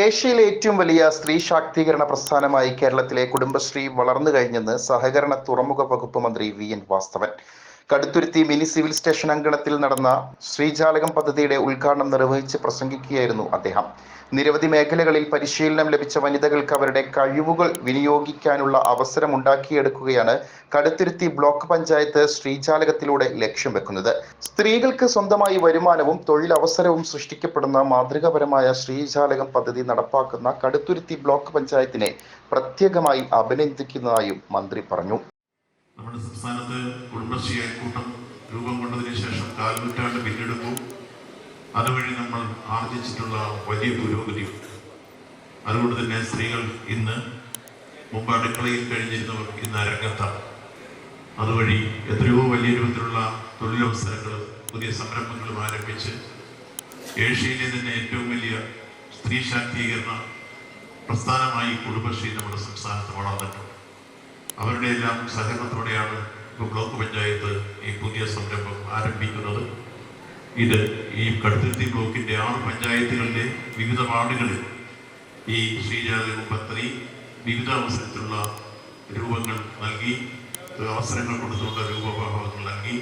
ഏഷ്യയിലെ ഏറ്റവും വലിയ സ്ത്രീ ശാക്തീകരണ പ്രസ്ഥാനമായി കേരളത്തിലെ കുടുംബശ്രീ വളർന്നു കഴിഞ്ഞെന്ന് സഹകരണ തുറമുഖ വകുപ്പ് മന്ത്രി V N. Vasavan Kaduthuruthy mini civil station അങ്കണത്തിൽ നടന്ന ശ്രീജാലകം പദ്ധതിയുടെ ഉദ്ഘാടനം നിർവഹിച്ച് പ്രസംഗിക്കുകയായിരുന്നു അദ്ദേഹം. നിരവധി മേഖലകളിൽ പരിശീലനം ലഭിച്ച വനിതകൾക്ക് അവരുടെ കഴിവുകൾ വിനിയോഗിക്കാനുള്ള അവസരം ഉണ്ടാക്കിയെടുക്കുകയാണ് കടുത്തുരുത്തി ബ്ലോക്ക് പഞ്ചായത്ത് ശ്രീജാലകത്തിലൂടെ ലക്ഷ്യം വെക്കുന്നത്. സ്ത്രീകൾക്ക് സ്വന്തമായി വരുമാനവും തൊഴിലവസരവും സൃഷ്ടിക്കപ്പെടുന്ന മാതൃകാപരമായ ശ്രീജാലകം പദ്ധതി നടപ്പാക്കുന്ന കടുത്തുരുത്തി ബ്ലോക്ക് പഞ്ചായത്തിനെ പ്രത്യേകമായി അഭിനന്ദിക്കുന്നതായും മന്ത്രി പറഞ്ഞു. നമ്മുടെ സംസ്ഥാനത്ത് കുടുംബശ്രീ അയൽക്കൂട്ടം രൂപം കൊണ്ടതിന് ശേഷം കാൽനൂറ്റാണ്ട് പിന്നിടുമ്പോൾ അതുവഴി നമ്മൾ ആർജിച്ചിട്ടുള്ള വലിയ പുരോഗതിയുണ്ട്. അതുകൊണ്ട് തന്നെ സ്ത്രീകൾ ഇന്ന് മുമ്പ് അടുക്കളയിൽ കഴിഞ്ഞിരുന്നവർ ഇന്ന് രംഗത്താണ്. അതുവഴി എത്രയോ വലിയ രൂപത്തിലുള്ള തൊഴിലവസരങ്ങളും പുതിയ സംരംഭങ്ങളും ആരംഭിച്ച് ഏഷ്യയിലെ തന്നെ ഏറ്റവും വലിയ സ്ത്രീ ശാക്തീകരണ പ്രസ്ഥാനമായി കുടുംബശ്രീ നമ്മുടെ സംസ്ഥാനത്ത് വളർന്നിട്ടുണ്ട്. അവരുടെ എല്ലാം സഹകരണത്തോടെയാണ് ഇപ്പോൾ ബ്ലോക്ക് പഞ്ചായത്ത് ഈ പുതിയ സംരംഭം ആരംഭിക്കുന്നത്. ഇത് ഈ കടുത്തുരുത്തി ബ്ലോക്കിൻ്റെ 6 പഞ്ചായത്തുകളിലെ വിവിധ വാർഡുകളിൽ ഈ ശ്രീജാലകം പദ്ധതി വിവിധ അവസരത്തിലുള്ള രൂപങ്ങൾ നൽകി, അവസരങ്ങൾ കൊടുത്തുള്ള രൂപഭാവങ്ങൾ നൽകി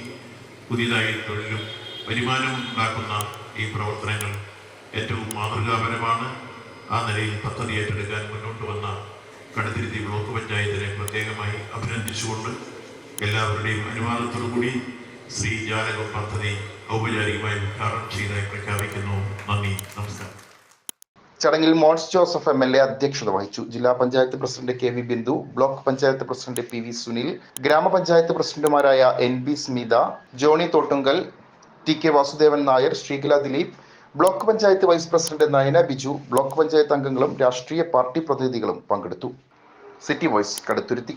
പുതിയതായി തൊഴിലും വരുമാനവും ഉണ്ടാക്കുന്ന ഈ പ്രവർത്തനങ്ങൾ ഏറ്റവും മാതൃകാപരമാണ്. ആ നിലയിൽ പദ്ധതി ഏറ്റെടുക്കാൻ മുന്നോട്ട് വന്ന കടുത്തുരുത്തി ബ്ലോക്ക് പഞ്ചായത്തിനെ പ്രത്യേകമായി അഭിനന്ദിച്ചുകൊണ്ട് എല്ലാവരുടെയും അനുവാദത്തോടുകൂടി ശ്രീജാലകം പദ്ധതി ഔപചാരികമായി ഉദ്ഘാടനം ചെയ്തതായി പ്രഖ്യാപിക്കുന്നു. നന്ദി, നമസ്കാരം. ചടങ്ങിൽ മോൻസ് ജോസഫ് എം.എൽ.എ അധ്യക്ഷത വഹിച്ചു. ജില്ലാ panchayat president K V. Bindu, block panchayat president P V. Sunil, ഗ്രാമപഞ്ചായത്ത് പ്രസിഡന്റുമാരായ N B. Smitha, Johny Thottungal, T K. Vasudevan Nair, Sreekala Dileep, block panchayat vice president Nayana Biju, block panchayat അംഗങ്ങളും രാഷ്ട്രീയ പാർട്ടി പ്രതിനിധികളും പങ്കെടുത്തു. City voice, Kaduthuruthy.